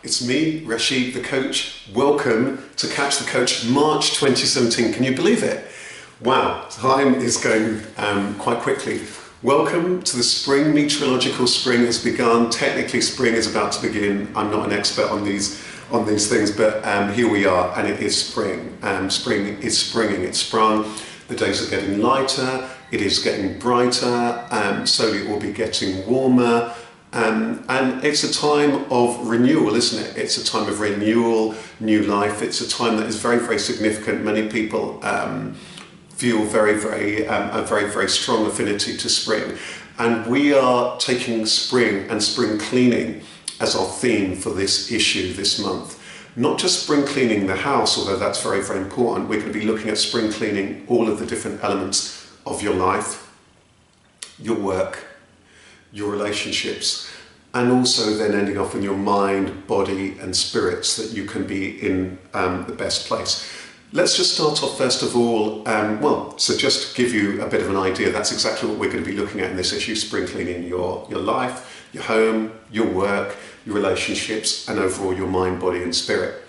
it's me, Rasheed the Coach. Welcome to Catch the Coach March 2017. Can you believe it? Wow, time is going quite quickly. Welcome to the spring. Meteorological spring has begun. Technically, spring is about to begin. I'm not an expert on these things, but here we are, and it is spring. Spring is springing. It's sprung. The days are getting lighter. It is getting brighter. Slowly, it will be getting warmer. And it's a time of renewal, isn't it? It's a time of renewal, new life. It's a time that is very, very significant. Many people feel a very, very strong affinity to spring. And we are taking spring and spring cleaning as our theme for this issue this month. Not just spring cleaning the house, although that's very, very important. We're going to be looking at spring cleaning all of the different elements of your life, your work, your relationships, and also then ending off in your mind, body and spirit so that you can be in the best place. Let's just start off first of all, so just to give you a bit of an idea, that's exactly what we're going to be looking at in this issue, spring cleaning your life, your home, your work, your relationships, and overall your mind, body and spirit.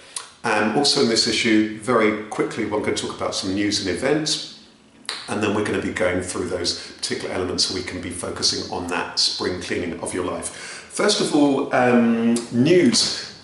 Also in this issue, very quickly, we're going to talk about some news and events. And then we're going to be going through those particular elements so we can be focusing on that spring cleaning of your life. First of all, news.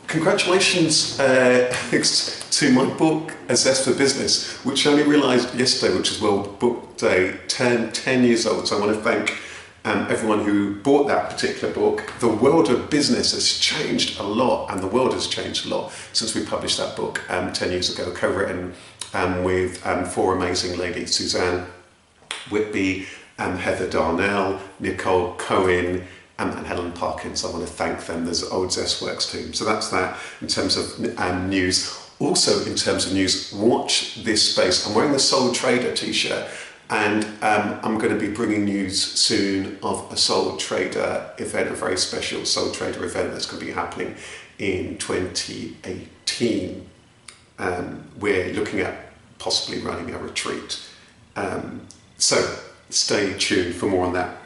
Congratulations to my book, A Zest for Business, which I only realised yesterday, which is World Book Day, 10 years old. So I want to thank everyone who bought that particular book. The world of business has changed a lot, and the world has changed a lot since we published that book 10 years ago, co-written with four amazing ladies, Suzanne Whitby, Heather Darnell, Nicole Cohen, and Helen Parkins. I want to thank them. There's the Old Zest Works team. So that's that in terms of news. Also in terms of news, watch this space. I'm wearing the Soul Trader t-shirt, and I'm going to be bringing news soon of a Soul Trader event, a very special Soul Trader event that's going to be happening in 2018. We're looking at possibly running a retreat. So stay tuned for more on that.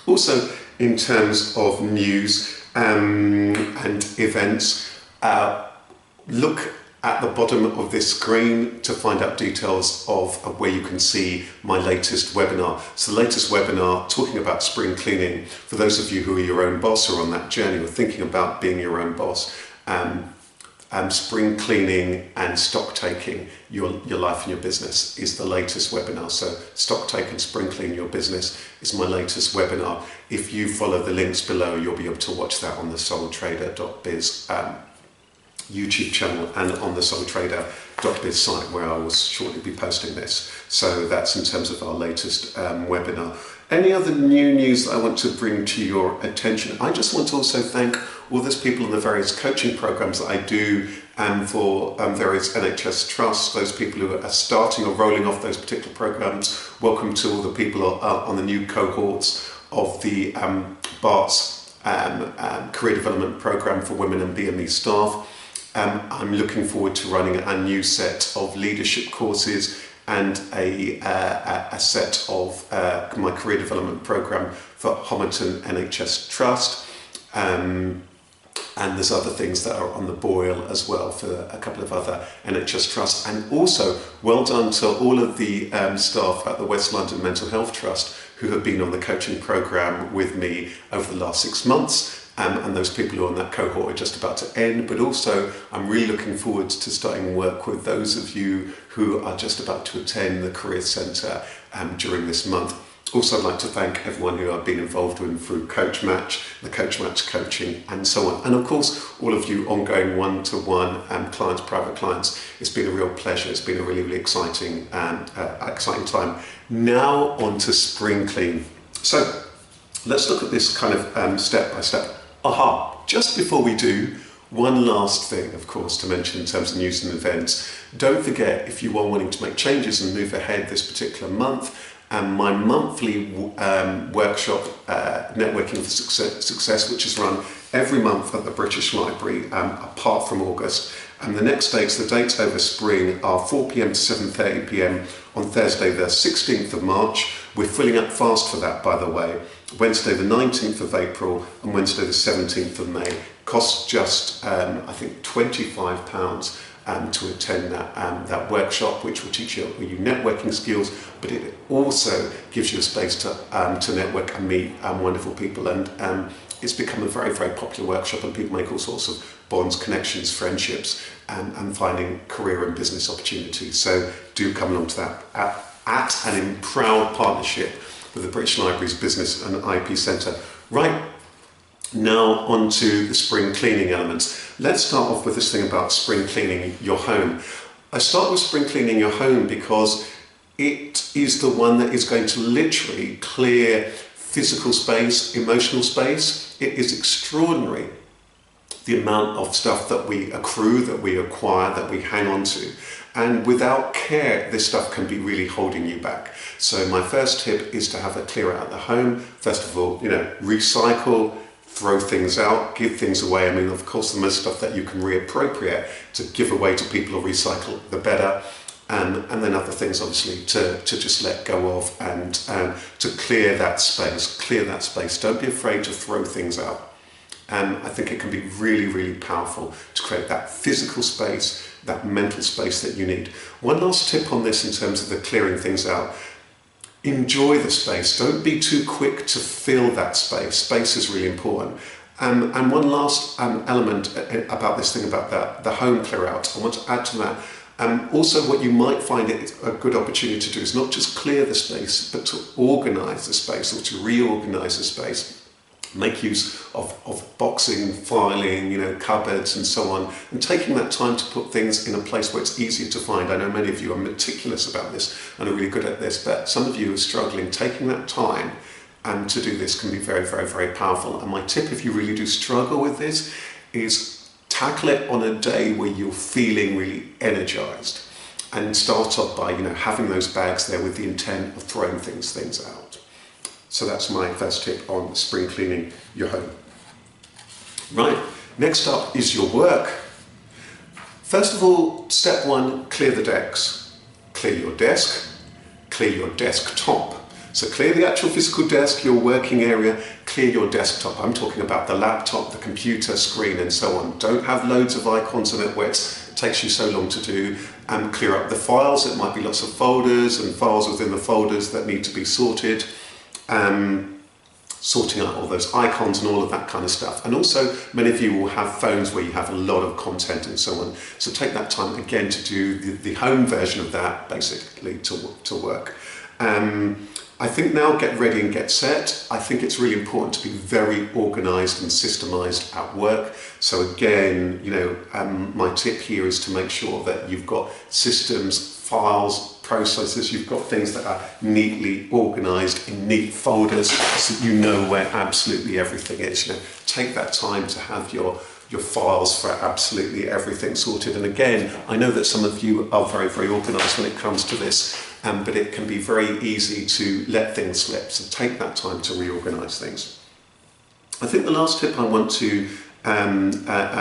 Also, in terms of news and events, look at the bottom of this screen to find out details of where you can see my latest webinar. So the latest webinar talking about spring cleaning, for those of you who are your own boss or on that journey or thinking about being your own boss, spring cleaning and stock taking your life and your business is the latest webinar. So stock take and spring clean your business is my latest webinar. If you follow the links below, you'll be able to watch that on the soultrader.biz YouTube channel and on the soultrader.biz site, where I will shortly be posting this. So that's in terms of our latest webinar. Any other new news that I want to bring to your attention? I just want to also thank all those people in the various coaching programs that I do for various NHS trusts, those people who are starting or rolling off those particular programs. Welcome to all the people on the new cohorts of the BART's Career Development Program for Women and BME staff. I'm looking forward to running a new set of leadership courses and a set of my career development program for Homerton NHS Trust. And there's other things that are on the boil as well for a couple of other NHS trusts. And also, well done to all of the staff at the West London Mental Health Trust who have been on the coaching program with me over the last 6 months. And those people who are on that cohort are just about to end, but also I'm really looking forward to starting work with those of you who are just about to attend the Career Centre during this month. Also, I'd like to thank everyone who I've been involved with through Coach Match, the Coach Match coaching, and so on. And of course, all of you ongoing one-to-one clients, private clients. It's been a real pleasure. It's been a really, really exciting time. Now on to spring clean. So let's look at this kind of step by step. Just before we do, one last thing, of course, to mention in terms of news and events. Don't forget, if you are wanting to make changes and move ahead this particular month, my monthly workshop, Networking for Success, which is run every month at the British Library, apart from August. And the next dates, the dates over spring, are 4 p.m. to 7:30 p.m. on Thursday, the 16th of March. We're filling up fast for that, by the way. Wednesday the 19th of April and Wednesday the 17th of May. Costs just, I think, £25 to attend that workshop, which will teach you your networking skills, but it also gives you a space to network and meet wonderful people. And it's become a very, very popular workshop, and people make all sorts of bonds, connections, friendships, and finding career and business opportunities. So do come along to that at and in proud partnership with the British Library's Business and IP Centre. Right, now on to the spring cleaning elements. Let's start off with this thing about spring cleaning your home. I start with spring cleaning your home because it is the one that is going to literally clear physical space, emotional space. It is extraordinary the amount of stuff that we accrue, that we acquire, that we hang on to. And without care, this stuff can be really holding you back. So my first tip is to have a clear out of the home. First of all, recycle, throw things out, give things away. I mean, of course, the most stuff that you can reappropriate to give away to people or recycle, the better. And then other things, obviously, to just let go of and to clear that space. Don't be afraid to throw things out. I think it can be really, really powerful to create that physical space, that mental space that you need. One last tip on this in terms of the clearing things out. Enjoy the space. Don't be too quick to fill that space. Space is really important. And one last element about this thing about the home clear out, I want to add to that. Also, what you might find it a good opportunity to do is not just clear the space, but to organise the space or to reorganise the space. Make use of boxing, filing, cupboards and so on, and taking that time to put things in a place where it's easier to find. I know many of you are meticulous about this and are really good at this, but some of you are struggling. Taking that time to do this can be very, very, very powerful. And my tip, if you really do struggle with this, is tackle it on a day where you're feeling really energized, and start off by having those bags there with the intent of throwing things out. So that's my first tip on spring cleaning your home. Right, next up is your work. First of all, step one, clear the decks. Clear your desk, clear your desktop. So clear the actual physical desk, your working area, clear your desktop. I'm talking about the laptop, the computer screen and so on. Don't have loads of icons on it where it takes you so long to do. And clear up the files. It might be lots of folders and files within the folders that need to be sorted. Sorting out all those icons and all of that kind of stuff. And also, many of you will have phones where you have a lot of content and so on. So take that time again to do the home version of that, basically, to work. I think now get ready and get set. I think it's really important to be very organised and systemised at work. So again, my tip here is to make sure that you've got systems, files, processes, you've got things that are neatly organised in neat folders so that you know where absolutely everything is. Take that time to have your files for absolutely everything sorted. And again, I know that some of you are very, very organised when it comes to this, but it can be very easy to let things slip. So take that time to reorganise things. I think the last tip I want to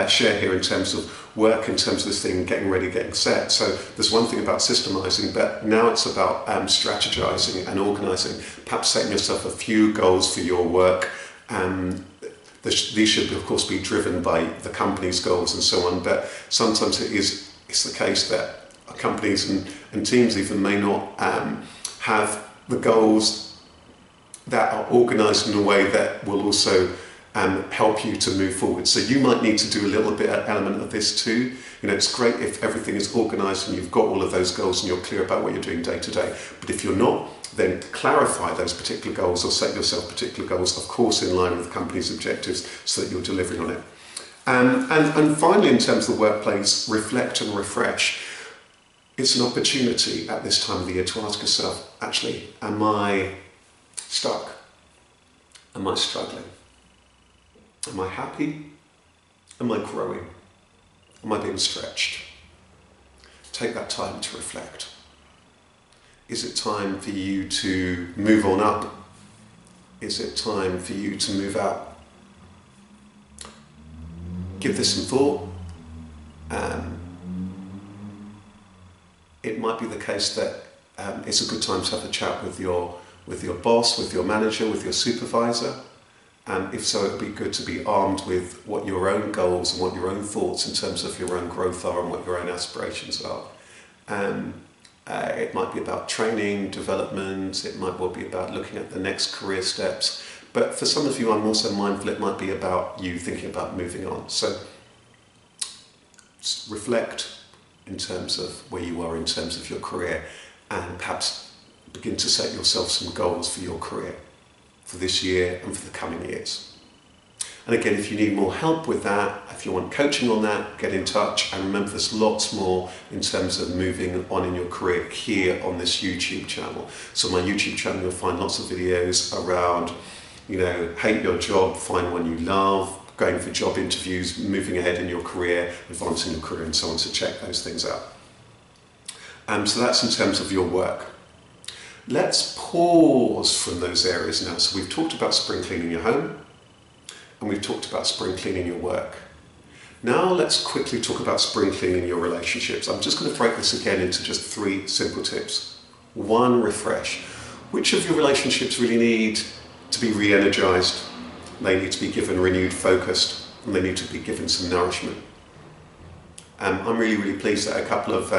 share here in terms of work, in terms of this thing, getting ready, getting set. So there's one thing about systemizing, but now it's about strategizing and organizing, perhaps setting yourself a few goals for your work. These should of course be driven by the company's goals and so on, but sometimes it's the case that companies and teams even may not have the goals that are organized in a way that will also help you to move forward. So you might need to do a little bit element of this too. It's great if everything is organised and you've got all of those goals and you're clear about what you're doing day to day. But if you're not, then clarify those particular goals or set yourself particular goals, of course in line with the company's objectives, so that you're delivering on it. And finally, in terms of the workplace, reflect and refresh. It's an opportunity at this time of the year to ask yourself, actually, am I stuck? Am I struggling? Am I happy? Am I growing? Am I being stretched? Take that time to reflect. Is it time for you to move on up? Is it time for you to move out? Give this some thought. It might be the case that it's a good time to have a chat with your with your boss, with your manager, with your supervisor? If so, it would be good to be armed with what your own goals and what your own thoughts in terms of your own growth are and what your own aspirations are. It might be about training, development, it might well be about looking at the next career steps. But for some of you, I'm also mindful it might be about you thinking about moving on. So reflect in terms of where you are in terms of your career, and perhaps begin to set yourself some goals for your career for this year and for the coming years. And again, if you need more help with that, if you want coaching on that, get in touch. And remember, there's lots more in terms of moving on in your career here on this YouTube channel. So on my YouTube channel, you'll find lots of videos around, hate your job, find one you love, going for job interviews, moving ahead in your career, advancing your career, and so on. So check those things out. So that's in terms of your work. Let's pause from those areas now. So we've talked about spring cleaning your home, and we've talked about spring cleaning your work. Now let's quickly talk about spring cleaning your relationships. I'm just going to break this again into just 3 simple tips. 1, refresh. Which of your relationships really need to be re-energized? They need to be given renewed focus, and they need to be given some nourishment. I'm really, really pleased that a couple of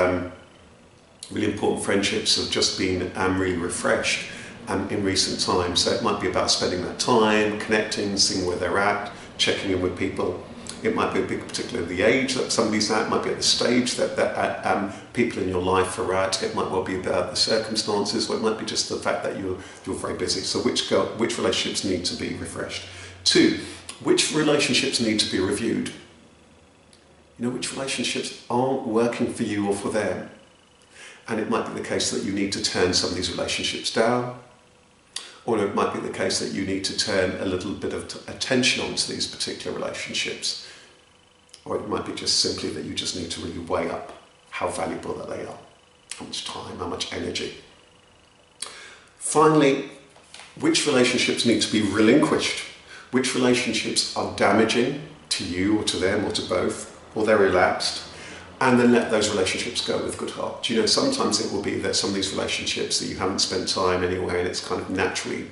really important friendships have just been really refreshed in recent times. So it might be about spending that time, connecting, seeing where they're at, checking in with people. It might be particularly the age that somebody's at, it might be at the stage that people in your life are at, it might well be about the circumstances, or it might be just the fact that you're very busy. So which relationships need to be refreshed? 2, which relationships need to be reviewed? Which relationships aren't working for you or for them? And it might be the case that you need to turn some of these relationships down, or it might be the case that you need to turn a little bit of attention onto these particular relationships. Or it might be just simply that you just need to really weigh up how valuable that they are, how much time, how much energy. Finally, which relationships need to be relinquished? Which relationships are damaging to you or to them or to both, or they're relapsed? And then let those relationships go with good heart. Sometimes it will be that some of these relationships that you haven't spent time anyway, and it's kind of naturally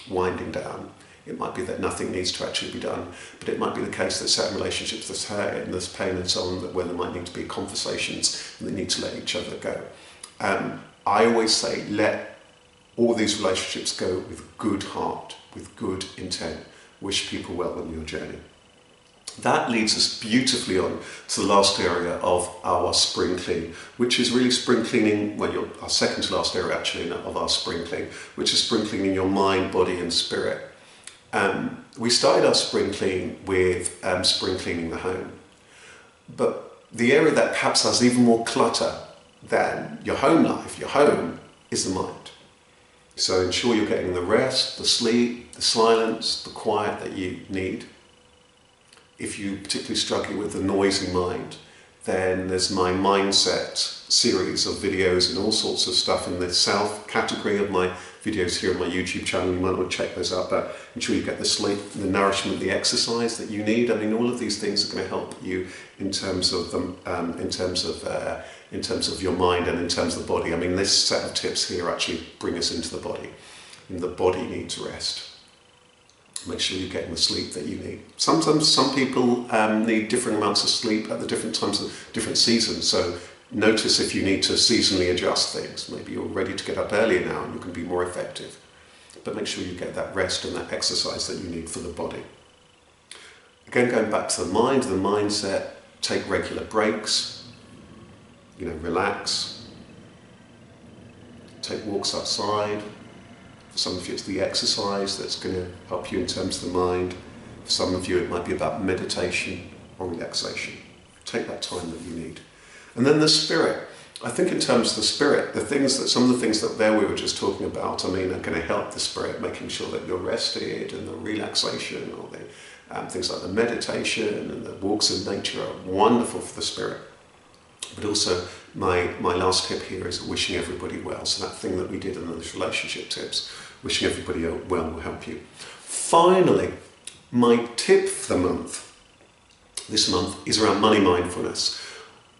winding down. It might be that nothing needs to actually be done, but it might be the case that certain relationships, there's hurt and there's pain and so on, where there might need to be conversations and they need to let each other go. I always say, let all these relationships go with good heart, with good intent. Wish people well on your journey. That leads us beautifully on to the last area of our spring clean, which is really spring cleaning, our second to last area actually of our spring clean, which is spring cleaning your mind, body and spirit. We started our spring clean with spring cleaning the home. But the area that perhaps has even more clutter than your home life, your home, is the mind. So ensure you're getting the rest, the sleep, the silence, the quiet that you need. If you particularly struggle with the noisy mind, then there's my mindset series of videos and all sorts of stuff in the South category of my videos here on my YouTube channel. You might want to check those out, but ensure you get the sleep, the nourishment, the exercise that you need. All of these things are going to help you in terms of them, in terms of your mind and in terms of the body. This set of tips here actually bring us into the body, and the body needs rest. Make sure you're getting the sleep that you need. Sometimes some people need different amounts of sleep at the different times of different seasons. So notice if you need to seasonally adjust things. Maybe you're ready to get up earlier now and you can be more effective. But make sure you get that rest and that exercise that you need for the body. Again, going back to the mind, the mindset, take regular breaks. Relax. Take walks outside. For some of you, it's the exercise that's going to help you in terms of the mind. For some of you, it might be about meditation or relaxation. Take that time that you need. And then the spirit. I think in terms of the spirit, some of the things that we were just talking about, are going to help the spirit, making sure that you're rested, and the relaxation, or the things like the meditation and the walks in nature are wonderful for the spirit. But also, my last tip here is wishing everybody well. So that thing that we did in those relationship tips, wishing everybody well will help you. Finally, my tip for the month, this month, is around money mindfulness.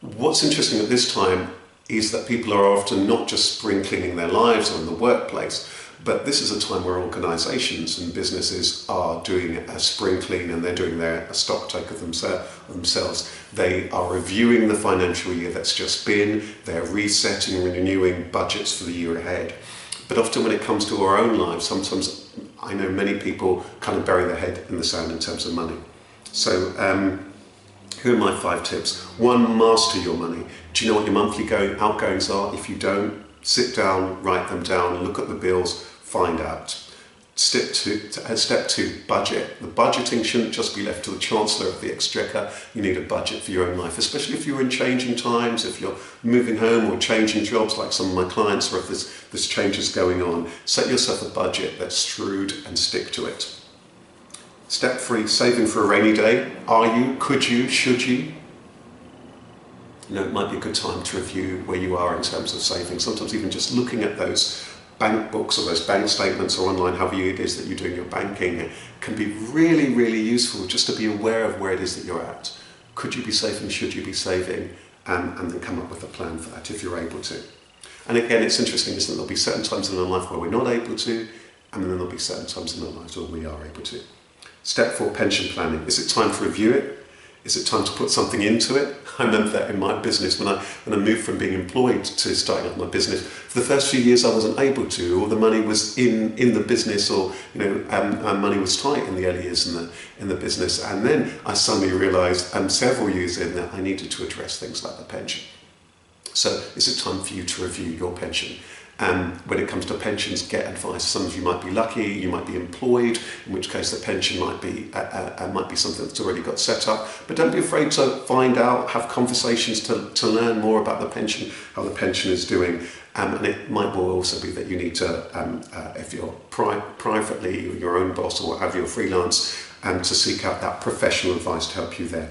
What's interesting at this time is that people are often not just spring cleaning their lives or in the workplace, But this is a time where organisations and businesses are doing a spring clean, and they're doing a stock take of themselves. They are reviewing the financial year that's just been, they're resetting and renewing budgets for the year ahead. But often when it comes to our own lives, sometimes I know many people kind of bury their head in the sand in terms of money. So here are my 5 tips. 1, master your money. Do you know what your monthly outgoings are? If you don't, sit down, write them down, look at the bills, find out. Step 2, budget. The budgeting shouldn't just be left to the Chancellor of the Exchequer. You need a budget for your own life, especially if you're in changing times, if you're moving home or changing jobs like some of my clients, or if there's changes going on. Set yourself a budget that's shrewd and stick to it. Step 3, saving for a rainy day. Are you? Could you? Should you? You know, it might be a good time to review where you are in terms of saving. Sometimes even just looking at those bank books or those bank statements or online, however it is that you're doing your banking, can be really, really useful just to be aware of where it is that you're at. Could you be saving? Should you be saving? And then come up with a plan for that if you're able to. And again, it's interesting, isn't it? There'll be certain times in our life where we're not able to, and then there'll be certain times in our lives where we are able to. Step 4, pension planning. Is it time to review it? Is it time to put something into it? I remember that in my business when I moved from being employed to starting up my business. For the first few years I wasn't able to, or the money was in the business, or money was tight in the early years in the business. And then I suddenly realised several years in that I needed to address things like the pension. So is it time for you to review your pension? When it comes to pensions, get advice. Some of you might be lucky, you might be employed, in which case the pension might be something that's already got set up. But don't be afraid to find out, have conversations to learn more about the pension, how the pension is doing. And it might well also be that you need to, if you're privately, or your own boss, or have your freelance, to seek out that professional advice to help you there.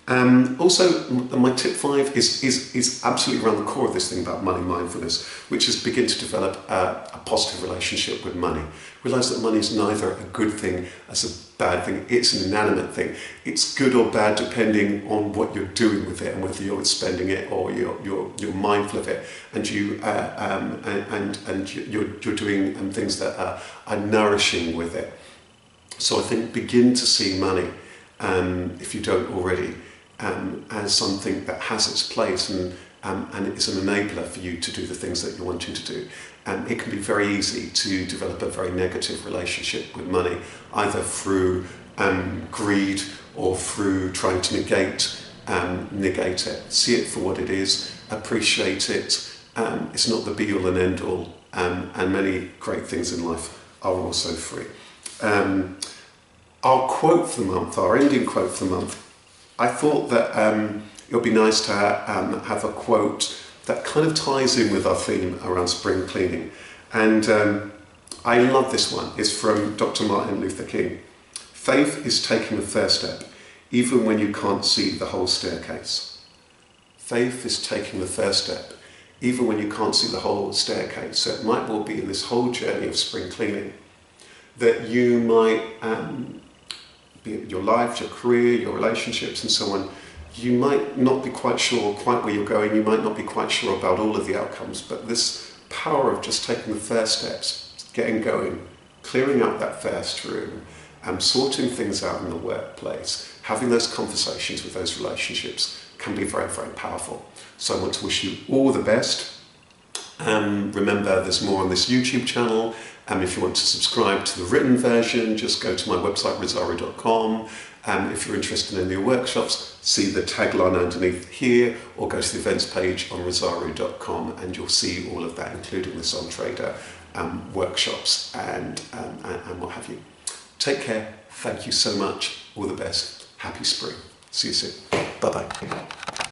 Also, my tip 5 is absolutely around the core of this thing about money mindfulness, which is begin to develop a positive relationship with money. Realise that money is neither a good thing as a bad thing. It's an inanimate thing. It's good or bad depending on what you're doing with it, and whether you're spending it or you're mindful of it, and you're doing things that are nourishing with it. So I think begin to see money, if you don't already, as something that has its place and it is an enabler for you to do the things that you're wanting to do. It can be very easy to develop a very negative relationship with money, either through greed or through trying to negate it. See it for what it is, appreciate it. It's not the be-all and end-all, and many great things in life are also free. Our quote for the month, our ending quote for the month, I thought that it would be nice to have a quote that kind of ties in with our theme around spring cleaning. And I love this one. It's from Dr. Martin Luther King. Faith is taking the first step, even when you can't see the whole staircase. Faith is taking the first step, even when you can't see the whole staircase. So it might well be in this whole journey of spring cleaning that you might, be it your life, your career, your relationships and so on, you might not be quite sure quite where you're going, you might not be quite sure about all of the outcomes, but this power of just taking the first steps, getting going, clearing out that first room, sorting things out in the workplace, having those conversations with those relationships can be very, very powerful. So I want to wish you all the best. Remember, there's more on this YouTube channel. If you want to subscribe to the written version, just go to my website, rosario.com. If you're interested in the workshops, see the tagline underneath here, or go to the events page on rosario.com, and you'll see all of that, including the Sole Trader workshops and what have you. Take care. Thank you so much. All the best. Happy spring. See you soon. Bye-bye.